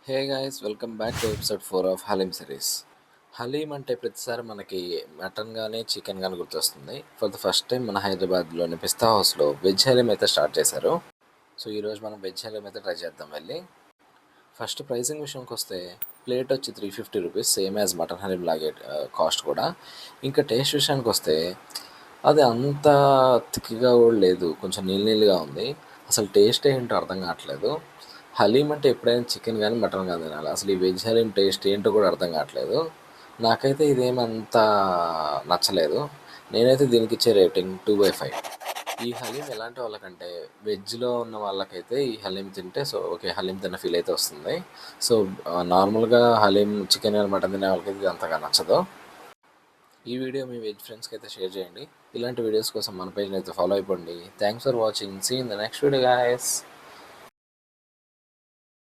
Hey guys, welcome back to episode 4 of haleem series. Haleem అంటే ప్రతిసారి మనకి మటన్ కానీ చికెన్ కానీ గుర్తొస్తుంది. ఫర్ ద ఫస్ట్ టైం మన హైదరాబాద్లోని పిస్తా హౌస్లో వెజ్ హలీం అయితే స్టార్ట్ చేశారు. సో ఈరోజు మనం వెజ్ హలీం అయితే ట్రై చేద్దాం వెళ్ళి. ఫస్ట్ ప్రైసింగ్ విషయంకి వస్తే ప్లేట్ వచ్చి 350 rupees, same as mutton haleem లాగే కాస్ట్ కూడా. ఇంకా టేస్ట్ విషయానికి వస్తే అది అంత థిక్గా కూడా లేదు, కొంచెం నీళ్ళగా ఉంది. అసలు టేస్ట్ ఏంటో అర్థం కావట్లేదు. హలీం అంటే ఎప్పుడైనా చికెన్ కానీ మటన్ కానీ తినాలి, అసలు ఈ వెజ్ హలీం టేస్ట్ ఏంటో కూడా అర్థం కావట్లేదు. నాకైతే ఇదేమంత నచ్చలేదు. నేనైతే దీనికి ఇచ్చే రేటింగ్ 2/5. ఈ హలీం ఎలాంటి వాళ్ళకంటే వెజ్లో ఉన్న వాళ్ళకైతే ఈ హలీం తింటే సో ఓకే, హలీం తిన్న ఫీల్ అయితే వస్తుంది. సో నార్మల్గా హలీం చికెన్ కానీ మటన్ తినే వాళ్ళకైతే ఇది అంతగా నచ్చదు. ఈ వీడియో మీ వెజ్ ఫ్రెండ్స్కి అయితే షేర్ చేయండి. ఇలాంటి వీడియోస్ కోసం మన పేజ్ని అయితే ఫాలో అయిపోండి. Thanks for watching. See in the next video guys.